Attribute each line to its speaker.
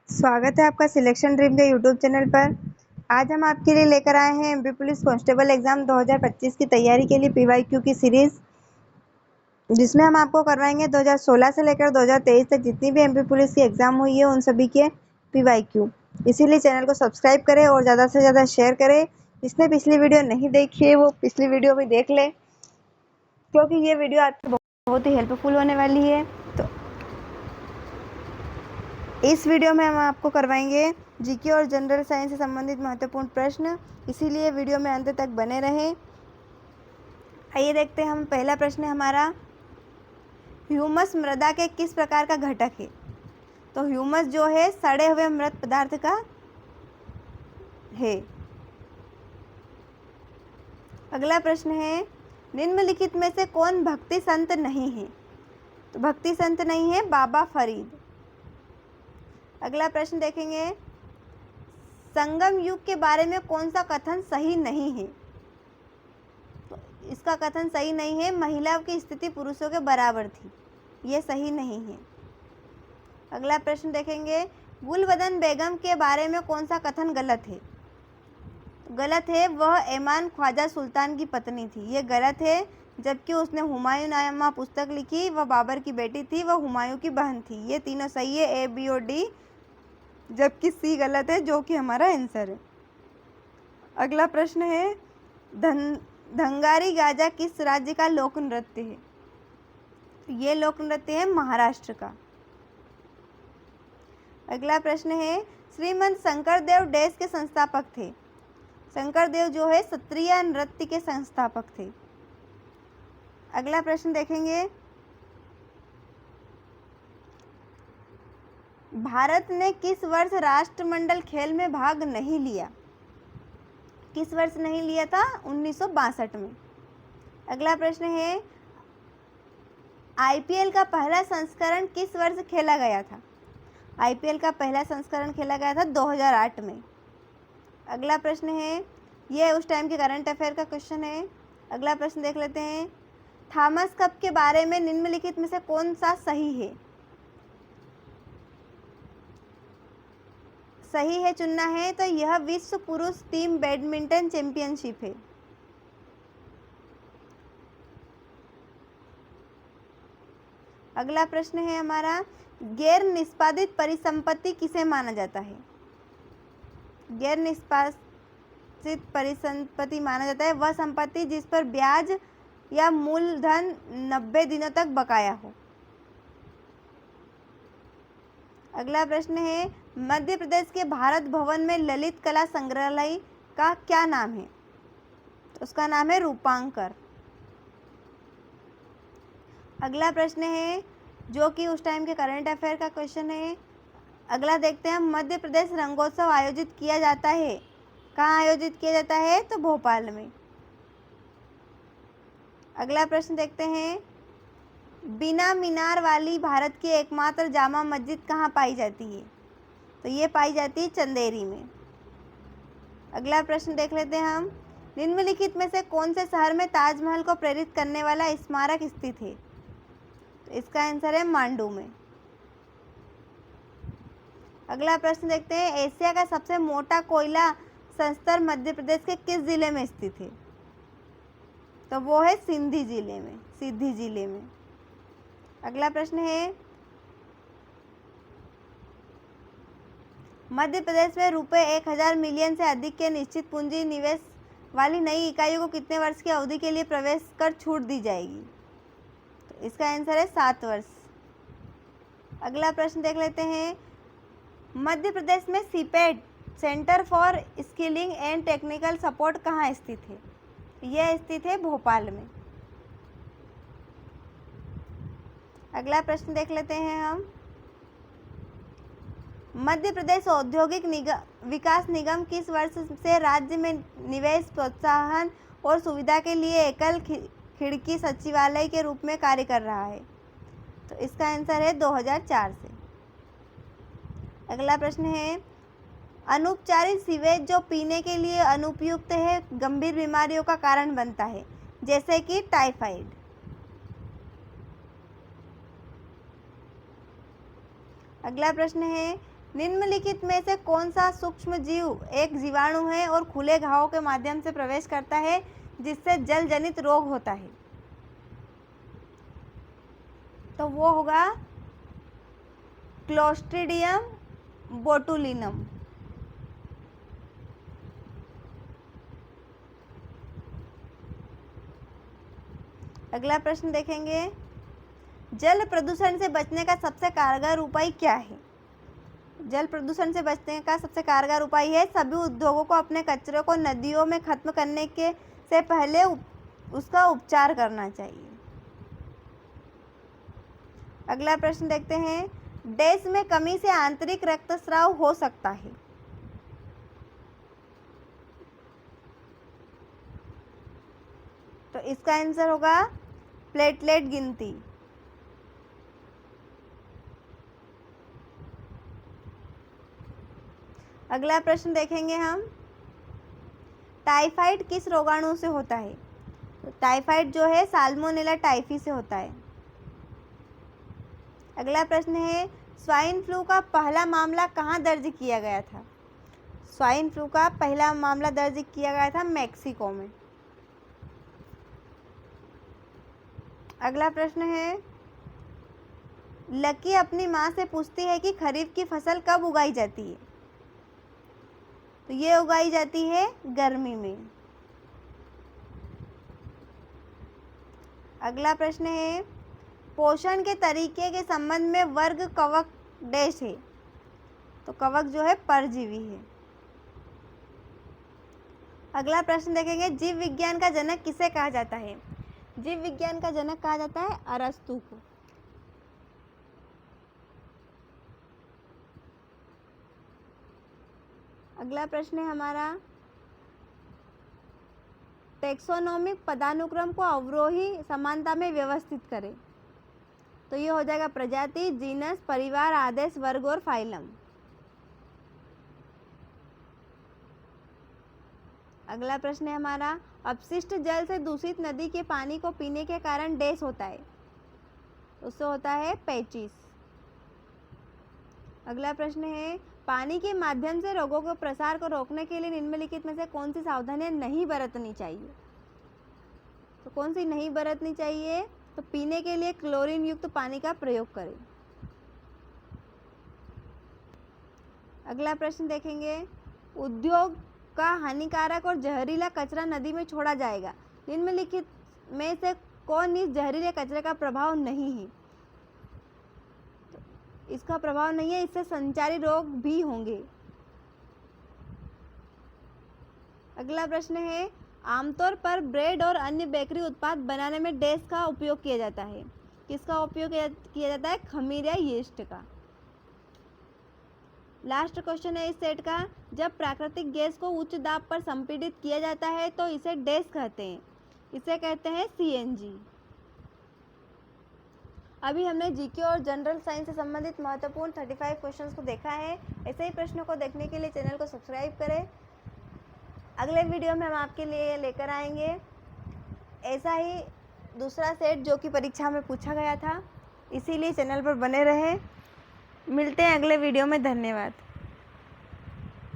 Speaker 1: स्वागत है आपका सिलेक्शन ड्रीम के यूट्यूब चैनल पर। आज हम आपके लिए लेकर आए हैं एमपी पुलिस कांस्टेबल एग्जाम 2025 की तैयारी के लिए पीवाईक्यू की सीरीज, जिसमें हम आपको करवाएंगे 2016 से लेकर 2023 तक जितनी भी एमपी पुलिस की एग्जाम हुई है उन सभी के पीवाईक्यू। इसीलिए चैनल को सब्सक्राइब करें और ज़्यादा से ज़्यादा शेयर करें। जिसने पिछली वीडियो नहीं देखी है वो पिछली वीडियो भी देख ले, क्योंकि ये वीडियो आपकी बहुत ही हेल्पफुल होने वाली है। तो इस वीडियो में हम आपको करवाएंगे जीके और जनरल साइंस से संबंधित महत्वपूर्ण प्रश्न, इसीलिए वीडियो में अंत तक बने रहें। आइए देखते हैं हम। पहला प्रश्न है हमारा, ह्यूमस मृदा के किस प्रकार का घटक है? तो ह्यूमस जो है सड़े हुए मृत पदार्थ का है। अगला प्रश्न है, निम्नलिखित में से कौन भक्ति संत नहीं है? तो भक्ति संत नहीं है बाबा फरीद। अगला प्रश्न देखेंगे, संगम युग के बारे में कौन सा कथन सही नहीं है? तो इसका कथन सही नहीं है, महिलाओं की स्थिति पुरुषों के बराबर थी, ये सही नहीं है। अगला प्रश्न देखेंगे, गुलबदन बेगम के बारे में कौन सा कथन गलत है? गलत है, वह एमान ख्वाजा सुल्तान की पत्नी थी, ये गलत है। जबकि उसने हुमायूं नामा पुस्तक लिखी, वह बाबर की बेटी थी, वह हुमायूं की बहन थी। ये तीनों सही है, ए बी और डी, जबकि सी गलत है, जो कि हमारा आंसर है। अगला प्रश्न है, धंगारी गाजा किस राज्य का लोक नृत्य है? ये लोक नृत्य है महाराष्ट्र का। अगला प्रश्न है, श्रीमंत शंकरदेव डैश के संस्थापक थे? शंकरदेव जो है क्षत्रिय नृत्य के संस्थापक थे। अगला प्रश्न देखेंगे, भारत ने किस वर्ष राष्ट्रमंडल खेल में भाग नहीं लिया? किस वर्ष नहीं लिया था? 1962 में। अगला प्रश्न है, आईपीएल का पहला संस्करण किस वर्ष खेला गया था? आईपीएल का पहला संस्करण खेला गया था 2008 में। अगला प्रश्न है, ये उस टाइम के करंट अफेयर का क्वेश्चन है। अगला प्रश्न देख लेते हैं, थॉमस कप के बारे में निम्नलिखित में से कौन सा सही है? सही है चुनना है, तो यह विश्व पुरुष टीम बैडमिंटन चैंपियनशिप है। अगला प्रश्न है हमारा, गैर निष्पादित परिसंपत्ति किसे माना जाता है? गैर निष्पादित परिसंपत्ति माना जाता है वह संपत्ति जिस पर ब्याज या मूलधन 90 दिनों तक बकाया हो। अगला प्रश्न है, मध्य प्रदेश के भारत भवन में ललित कला संग्रहालय का क्या नाम है? तो उसका नाम है रूपांकर। अगला प्रश्न है, जो कि उस टाइम के करंट अफेयर का क्वेश्चन है। अगला देखते हैं, मध्य प्रदेश रंगोत्सव आयोजित किया जाता है, कहाँ आयोजित किया जाता है? तो भोपाल में। अगला प्रश्न देखते हैं, बिना मीनार वाली भारत की एकमात्र जामा मस्जिद कहाँ पाई जाती है? तो ये पाई जाती है चंदेरी में। अगला प्रश्न देख लेते हैं हम, निम्नलिखित में से कौन से शहर में ताजमहल को प्रेरित करने वाला स्मारक स्थित है? तो इसका आंसर है मांडू में। अगला प्रश्न देखते हैं, एशिया का सबसे मोटा कोयला संस्तर मध्य प्रदेश के किस जिले में स्थित है? तो वो है सिंधी जिले में, सीधी जिले में। अगला प्रश्न है, मध्य प्रदेश में रुपए 1000 मिलियन से अधिक के निश्चित पूंजी निवेश वाली नई इकाइयों को कितने वर्ष की अवधि के लिए प्रवेश कर छूट दी जाएगी? तो इसका आंसर है 7 वर्ष। अगला प्रश्न देख लेते हैं, मध्य प्रदेश में CIPET centre for skilling and technical support कहाँ स्थित है? यह स्थित है भोपाल में। अगला प्रश्न देख लेते हैं हम, मध्य प्रदेश औद्योगिक विकास निगम किस वर्ष से राज्य में निवेश प्रोत्साहन और सुविधा के लिए एकल खिड़की सचिवालय के रूप में कार्य कर रहा है? तो इसका आंसर है 2004 से। अगला प्रश्न है, अनुपचारित सीवेज जो पीने के लिए अनुपयुक्त है गंभीर बीमारियों का कारण बनता है, जैसे कि टाइफाइड। अगला प्रश्न है, निम्नलिखित में से कौन सा सूक्ष्म जीव एक जीवाणु है और खुले घावों के माध्यम से प्रवेश करता है जिससे जल जनित रोग होता है? तो वो होगा क्लोस्ट्रीडियम बोटुलिनम। अगला प्रश्न देखेंगे, जल प्रदूषण से बचने का सबसे कारगर उपाय क्या है? जल प्रदूषण से बचने का सबसे कारगर उपाय है सभी उद्योगों को अपने कचरे को नदियों में खत्म करने के से पहले उसका उपचार करना चाहिए। अगला प्रश्न देखते हैं, डैश में कमी से आंतरिक रक्तस्राव हो सकता है? तो इसका आंसर होगा प्लेटलेट गिनती। अगला प्रश्न देखेंगे हम, टाइफाइड किस रोगाणु से होता है? तो टाइफाइड जो है साल्मोनेला टाइफी से होता है। अगला प्रश्न है, स्वाइन फ्लू का पहला मामला कहाँ दर्ज किया गया था? स्वाइन फ्लू का पहला मामला दर्ज किया गया था मैक्सिको में। अगला प्रश्न है, लकी अपनी माँ से पूछती है कि खरीफ की फसल कब उगाई जाती है? तो ये उगाई जाती है गर्मी में। अगला प्रश्न है, पोषण के तरीके के संबंध में वर्ग कवक डैश है? तो कवक जो है परजीवी है। अगला प्रश्न देखेंगे, जीव विज्ञान का जनक किसे कहा जाता है? जीव विज्ञान का जनक कहा जाता है अरस्तु को। अगला प्रश्न है हमारा, टेक्सोनोमिक पदानुक्रम को अवरोही समानता में व्यवस्थित करें? तो ये हो जाएगा प्रजाति, जीनस, परिवार, आदेश, वर्ग और फाइलम। अगला प्रश्न है हमारा, अपशिष्ट जल से दूषित नदी के पानी को पीने के कारण डैश होता है? उससे होता है पेचिस। अगला प्रश्न है, पानी के माध्यम से रोगों के प्रसार को रोकने के लिए निम्नलिखित में से कौन सी सावधानियां नहीं बरतनी चाहिए? तो कौन सी नहीं बरतनी चाहिए? तो पीने के लिए क्लोरीन युक्त पानी का प्रयोग करें। अगला प्रश्न देखेंगे, उद्योग का हानिकारक और जहरीला कचरा नदी में छोड़ा जाएगा, निम्नलिखित में से कौन इस जहरीले कचरे का प्रभाव नहीं है? तो इसका प्रभाव नहीं है, इससे संचारी रोग भी होंगे। अगला प्रश्न है, आमतौर पर ब्रेड और अन्य बेकरी उत्पाद बनाने में डैश का उपयोग किया जाता है? किसका उपयोग किया जाता है? खमीर या यीस्ट का। लास्ट क्वेश्चन है इस सेट का, जब प्राकृतिक गैस को उच्च दाब पर संपीड़ित किया जाता है तो इसे डैश कहते हैं? इसे कहते हैं सीएनजी। अभी हमने जीके और जनरल साइंस से संबंधित महत्वपूर्ण 35 क्वेश्चंस को देखा है। ऐसे ही प्रश्नों को देखने के लिए चैनल को सब्सक्राइब करें। अगले वीडियो में हम आपके लिए लेकर आएंगे ऐसा ही दूसरा सेट जो कि परीक्षा में पूछा गया था, इसीलिए चैनल पर बने रहें। मिलते हैं अगले वीडियो में। धन्यवाद।